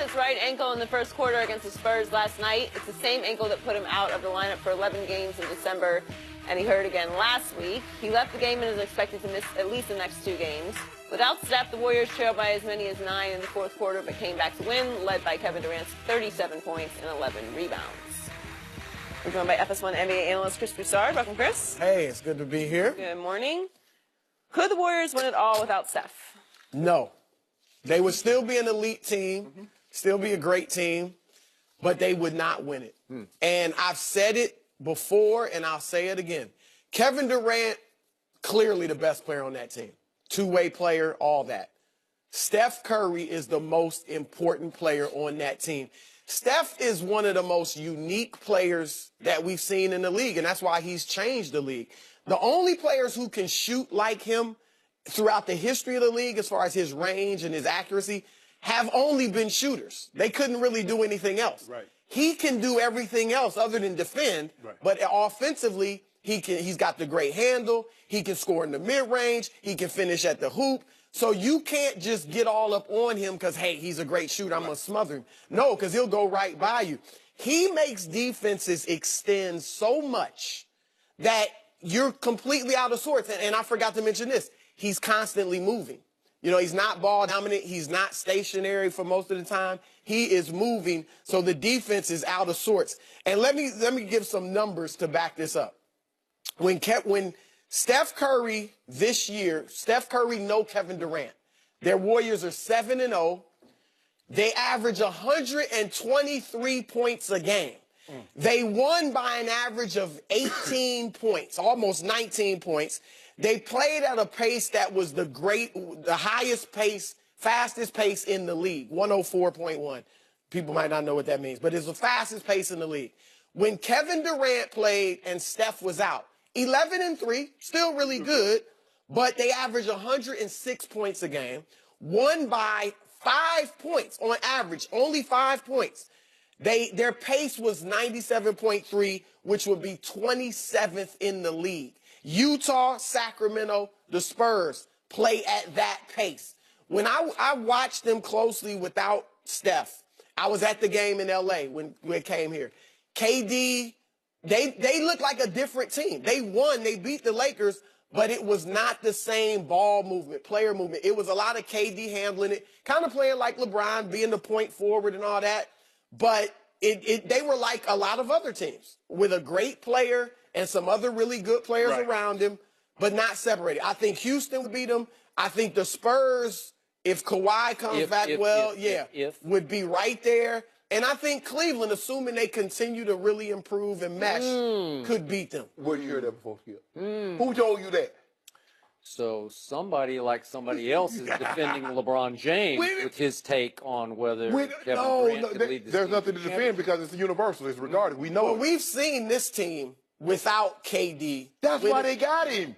his right ankle in the first quarter against the Spurs last night. It's the same ankle that put him out of the lineup for 11 games in December, and he hurt again last week. He left the game and is expected to miss at least the next 2 games. Without Steph, the Warriors trailed by as many as 9 in the fourth quarter, but came back to win, led by Kevin Durant's 37 points and 11 rebounds. We're joined by FS1 NBA analyst Chris Boussard. Welcome, Chris. Hey, it's good to be here. Good morning. Could the Warriors win it all without Steph? No. They would still be an elite team, still be a great team, but they would not win it. And I've said it before, and I'll say it again. Kevin Durant, clearly the best player on that team. Two-way player, all that. Steph Curry is the most important player on that team. Steph is one of the most unique players that we've seen in the league, and that's why he's changed the league. The only players who can shoot like him throughout the history of the league, as far as his range and his accuracy, have only been shooters. They couldn't really do anything else. Right. He can do everything else other than defend, but offensively, he's got the great handle. He can score in the mid-range. He can finish at the hoop. So you can't just get all up on him because, hey, he's a great shooter, I'm going to smother him. No, because he'll go right by you. He makes defenses extend so much that you're completely out of sorts. And I forgot to mention this. He's constantly moving. You know, he's not ball dominant. He's not stationary for most of the time. He is moving, so the defense is out of sorts. And let me give some numbers to back this up. When Steph Curry this year, Steph Curry, no Kevin Durant. Their Warriors are 7-0. They average 123 points a game. They won by an average of 18 points, almost 19 points. They played at a pace that was the highest pace, fastest pace in the league, 104.1. People might not know what that means, but it's the fastest pace in the league. When Kevin Durant played and Steph was out, 11-3, still really good, but they averaged 106 points a game, won by 5 points on average, only 5 points. Their pace was 97.3, which would be 27th in the league. Utah, Sacramento, the Spurs play at that pace. When I watched them closely without Steph, I was at the game in L.A. when it came here. KD, they looked like a different team. They won. They beat the Lakers, but it was not the same ball movement, player movement. It was a lot of KD handling it, kind of playing like LeBron, being the point forward and all that. But they were like a lot of other teams with a great player and some other really good players around him, but not separated. I think Houston would beat them. I think the Spurs, if Kawhi comes back would be right there. And I think Cleveland, assuming they continue to really improve and mesh, could beat them. Where did you hear that before, Skip? Who told you that? So somebody like somebody else is defending LeBron James with his take on whether Kevin Durant could lead this There's team nothing to defend because it's universal. It's regarded. We know Well, it. we've seen this team without KD. That's why they got him.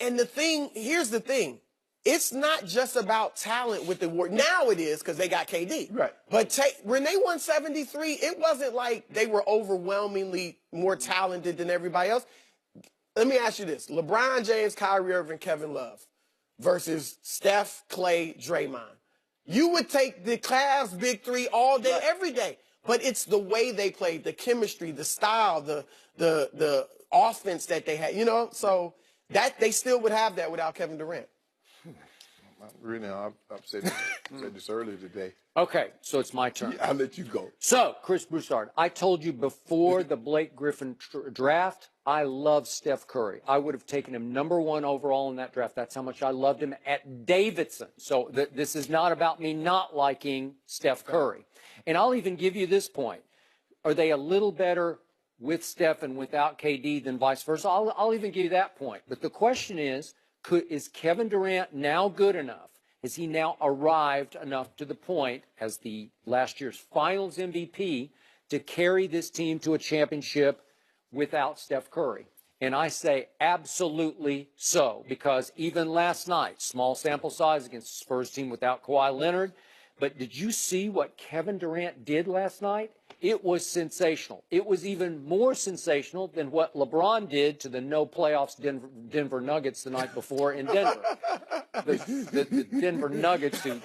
And the thing, here's the thing. It's not just about talent with the Warriors. Now it is because they got KD. Right. But when they won 73, it wasn't like they were overwhelmingly more talented than everybody else. Let me ask you this. LeBron James, Kyrie Irving, Kevin Love versus Steph, Clay, Draymond. You would take the Cavs big three all day, every day. But it's the way they played, the chemistry, the style, the offense that they had, you know? So that they still would have that without Kevin Durant. Really, I've said this earlier today. Okay, so it's my turn. I'll let you go. So, Chris Broussard, I told you before the Blake Griffin draft, I love Steph Curry. I would have taken him #1 overall in that draft. That's how much I loved him at Davidson. So this is not about me not liking Steph Curry. And I'll even give you this point. Are they a little better with Steph and without KD than vice versa? I'll even give you that point. But the question is Kevin Durant now good enough? Has he now arrived enough to the point as the last year's finals MVP to carry this team to a championship without Steph Curry? And I say absolutely so, because even last night, small sample size against the Spurs team without Kawhi Leonard, But did you see what Kevin Durant did last night? It was sensational. It was even more sensational than what LeBron did to the no playoffs Denver Nuggets the night before in Denver. The Denver Nuggets who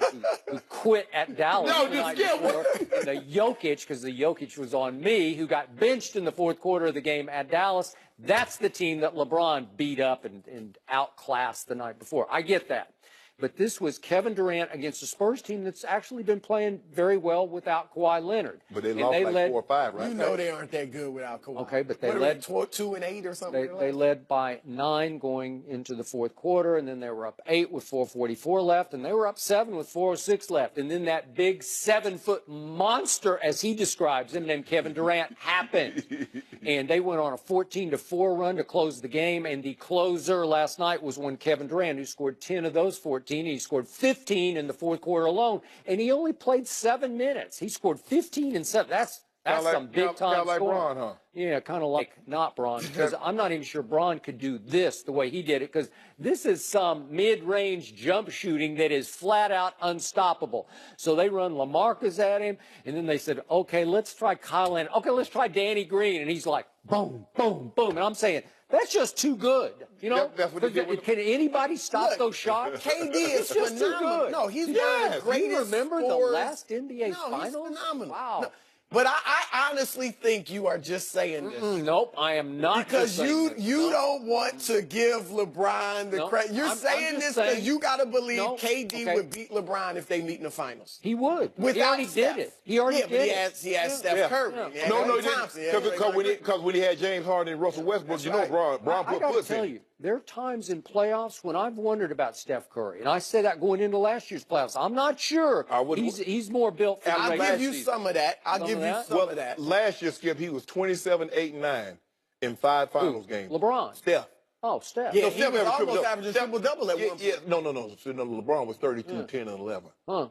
quit at Dallas the night before. And the Jokic, because the Jokic was on me, who got benched in the fourth quarter of the game at Dallas. That's the team that LeBron beat up and outclassed the night before. I get that. But this was Kevin Durant against a Spurs team that's actually been playing very well without Kawhi Leonard. But they lost like 4 or 5, right? You know they aren't that good without Kawhi. Okay, but they led led 2 and 8 or something. They led by 9 going into the fourth quarter, and then they were up 8 with 4:44 left, and they were up 7 with 4:06 left. And then that big 7-foot monster, as he describes him, named Kevin Durant, happened. And they went on a 14-4 run to close the game. And the closer last night was one Kevin Durant, who scored 10 of those 14. He scored 15 in the fourth quarter alone, and he only played 7 minutes. He scored 15 and 7. That's some big time like scoring. Bron, huh? Yeah, kind of like not Bron, because I'm not even sure Bron could do this the way he did it, because this is some mid-range jump shooting that is flat out unstoppable. So they run LaMarcus at him, and then they said, okay, let's try Kyle Leonard. Okay, let's try Danny Green. And he's like, boom, boom, boom. And I'm saying, that's just too good. You know, That's what he did with can anybody stop those shots? KD is just too phenomenal. good. No, he's one of the greatest. You remember scorers. the last NBA Finals? He's phenomenal. Wow. No, but I honestly think you are just saying this. Nope, I am not. Because just saying this. you don't want to give LeBron the credit. You're I'm saying just this saying- because you got to believe No, KD okay. would beat LeBron if they meet in the finals. He would. He Without already Steph. did it. He already Yeah, did but it. he has Steph Yeah. Curry. Yeah. He had No, Klay Thompson. He had because when he had James Harden and Russell Westbrook, you know, right. Bron I put got to puts tell in. you, there are times in playoffs when I've wondered about Steph Curry, and I said that going into last year's playoffs. I'm not sure he's more built for the I'll regular give you season. some of that. I'll give you some Well, of that. last year, Skip, he was 27, 8, and 9 in 5 finals games. LeBron. Steph. Oh, Steph. Yeah, No, he Steph was averaged almost triple-double. averaging triple-double at one point. Yeah, no. So, LeBron was 32, 10, and 11. Huh.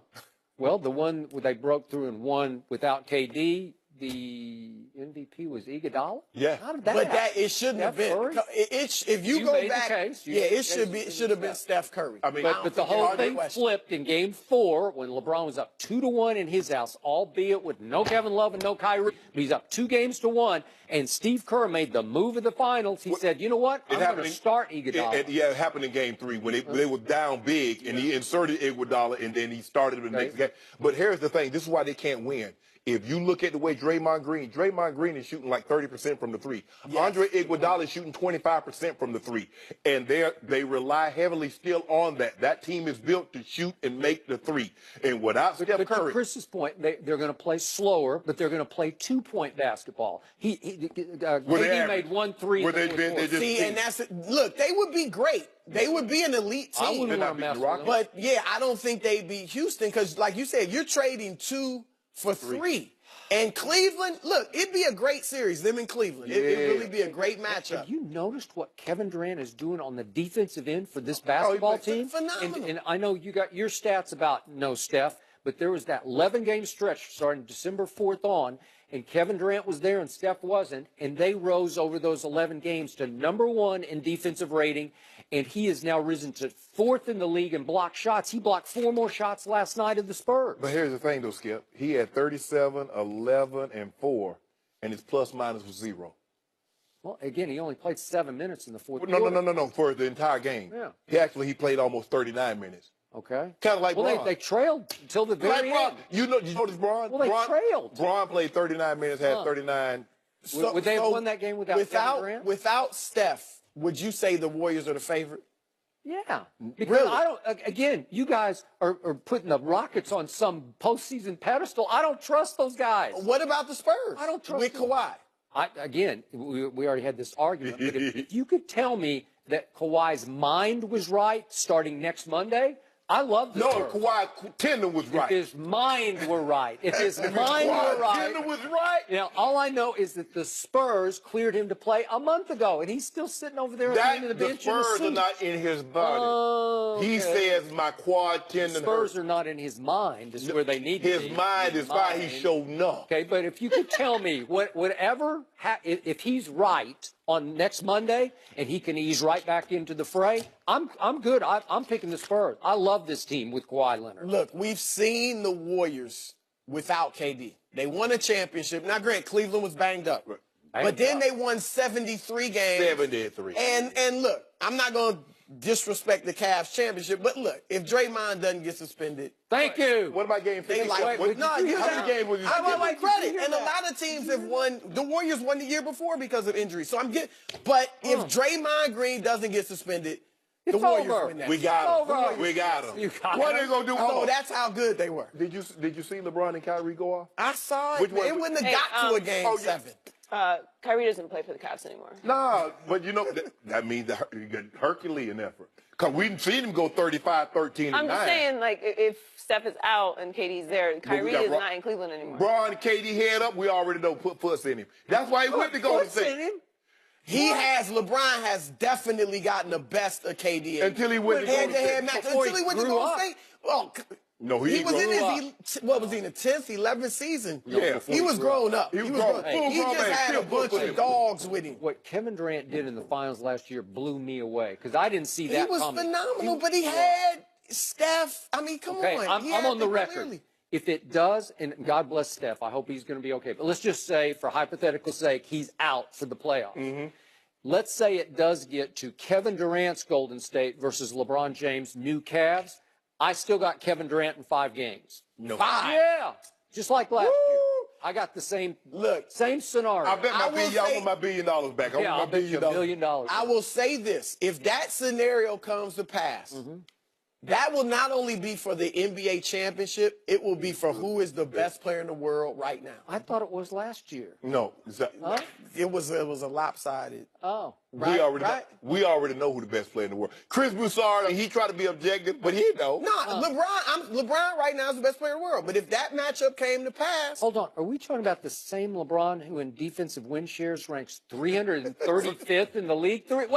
Well, the one they broke through and won without KD, the MVP was Iguodala. Yeah. How did that But happen? it shouldn't have Steph been. Curry? If you You go made the back, case. You yeah, made the it should case. be. It should have been Steph Curry. I mean, But the whole thing question. flipped in Game 4 when LeBron was up 2-1 in his house, albeit with no Kevin Love and no Kyrie. But he's up 2-1, and Steve Kerr made the move of the finals. He said, "You know what? I'm going to start Iguodala." It happened in Game 3 when they were down big, and he inserted Iguodala, and then he started the next game. But here's the thing: this is why they can't win. If you look at the way Draymond Green is shooting like 30% from the 3. Yes. Andre Iguodala is shooting 25% from the 3. And they rely heavily still on that. That team is built to shoot and make the 3. And without Steph But Curry. to Chris's point, they're going to play slower, but they're going to play 2-point basketball. KD made 1 3. And that's it. Look, they would be great. They would be an elite team. I wouldn't want to mess with them. But yeah, I don't think they'd beat Houston because, like you said, you're trading 2 for 3. And Cleveland, look, it'd be a great series, them in Cleveland. It'd really be a great matchup. Have you noticed what Kevin Durant is doing on the defensive end for this basketball team? Phenomenal. And I know you got your stats about no Steph, but there was that 11-game stretch starting December 4th on, and Kevin Durant was there and Steph wasn't, and they rose over those 11 games to number 1 in defensive rating, and he has now risen to 4th in the league in blocked shots. He blocked 4 more shots last night of the Spurs. But here's the thing, though, Skip. He had 37, 11, and 4, and his plus-minus was 0. Well, again, he only played 7 minutes in the fourth No, quarter. no, for the entire game. Yeah. He played almost 39 minutes. Okay. Kind of like Well, Bron. they trailed until the very end. You notice Bron? Well, they trailed. Bron played 39 minutes, had 39. Would they have won that game without Kevin Durant? Without Steph, would you say the Warriors are the favorite? Yeah. Because Really? I don't, again, you guys are putting the Rockets on some postseason pedestal. I don't trust those guys. What about the Spurs? I don't trust with them. Kawhi. We already had this argument. But if you could tell me that Kawhi's mind was right starting next Monday, I love the Spurs. Kawhi Tender was right. If his mind were right. If his mind were right. Tender was right. You know, all I know is that the Spurs cleared him to play a month ago, and he's still sitting over there at the end of the bench. The Spurs are not in his body. Oh, He says my quad tendon Spurs hurts. are not in his mind. Is where they need to be. His mind is fine. He showed no. Okay, but if you could tell me if he's right on next Monday, and he can ease right back into the fray, I'm good. I'm picking the Spurs. I love this team with Kawhi Leonard. Look, we've seen the Warriors without KD. They won a championship. Now, granted, Cleveland was banged up. Right. But then they won 73 games. 73. And look, I'm not going to disrespect the Cavs championship, but look, if Draymond doesn't get suspended, Thank you. What about game 50? they like, What, no, how many games was you? I give them credit. Did you hear And a that? lot of teams have won. The Warriors won the year before because of injury. So I'm getting, but if Draymond Green doesn't get suspended, the It's Warriors over. win that. We got It's over. him. We got him. You got What him. are they gonna do? Oh, that's how good they were. Did you see LeBron and Kyrie go off? I saw it. Which Man. one? It wouldn't have Hey, got to a game oh, yeah. 7. Kyrie doesn't play for the Cavs anymore. Nah, but you know that means the Herculean effort. Cause we didn't see him go 35, 13, and I'm 9. just saying, like, if Steph is out and KD's there, Kyrie got is Ro- not in Cleveland anymore. Braun, KD head up, we already know put puss in him. That's why he went to Golden What's in State. him? LeBron has definitely gotten the best of KD. Until he went to Golden Head-to-head State. match. Before Until he went to grew Golden up. State. Well, No, he was in grew his, what was he, in the 10th, 11th season? Yeah, He before was grown up. He was grown. Full He grown just man, had still a bunch put of him. dogs with him. What Kevin Durant did in the finals last year blew me away because I didn't see that He was coming. phenomenal, but he had Steph. I mean, come Okay, on. He I'm had on the them record. clearly. If it does, and God bless Steph, I hope he's going to be okay. But let's just say, for hypothetical sake, he's out for the playoffs. Mm-hmm. Let's say it does get to Kevin Durant's Golden State versus LeBron James' new Cavs. I still got Kevin Durant in 5 games. No. 5? Yeah, just like last year. I got the same same scenario. I bet I will I say- want my $1 billion back. I yeah, I'll want my bet you $1 $1 billion. billion. I will say this. If that scenario comes to pass, that will not only be for the NBA championship, it will be for who is the best player in the world right now. I thought it was last year. No, Huh? It was a lopsided. Oh. Right, right. we already know who the best player in the world. Chris Boussard, he tried to be objective, but he know. No, LeBron right now is the best player in the world. But if that matchup came to pass, Hold on. Are we talking about the same LeBron who in defensive win shares ranks 335th in the league? Wait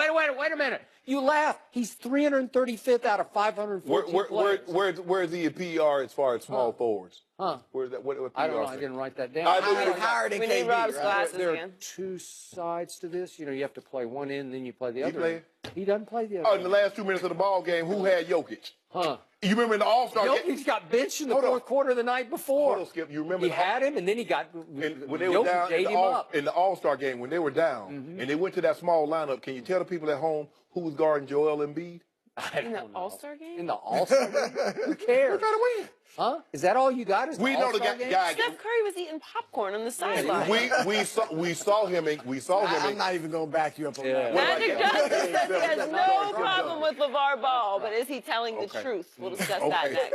a minute. You laugh. He's 335th out of 514 players. Where's the PER as far as small forwards? Huh. Where's that? What PER I don't know. I say? didn't write that down. I know you- higher than We need KD, Rob's right? glasses There are again. 2 sides to this. You know, you have to play one end, then you play the other. play- end. He doesn't play the Oh, other. in the last 2 minutes of the ball game, who had Jokic? Huh. You remember in the All-Star game? Jokic got benched in the Hold on. fourth quarter the night before. Hold on, Skip. You remember He the- had him, and then he got when they were Jokic down ate him up. in the All-Star game, when they were down, and they went to that small lineup, can you tell the people at home who was guarding Joel Embiid? I In the don't know. All-Star game? In the All-Star game? Who cares? We're trying to win. Huh? Is that all you got? Is We know the All-Star game? guy. Steph Curry was eating popcorn on the sideline. We saw him. I'm not even going to back you up on that. Magic Johnson says he has no Go problem ahead. with LeVar Ball, but is he telling the Okay. truth? We'll discuss that Okay.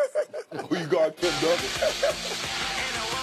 next. Who you guard Tim Douglas? And I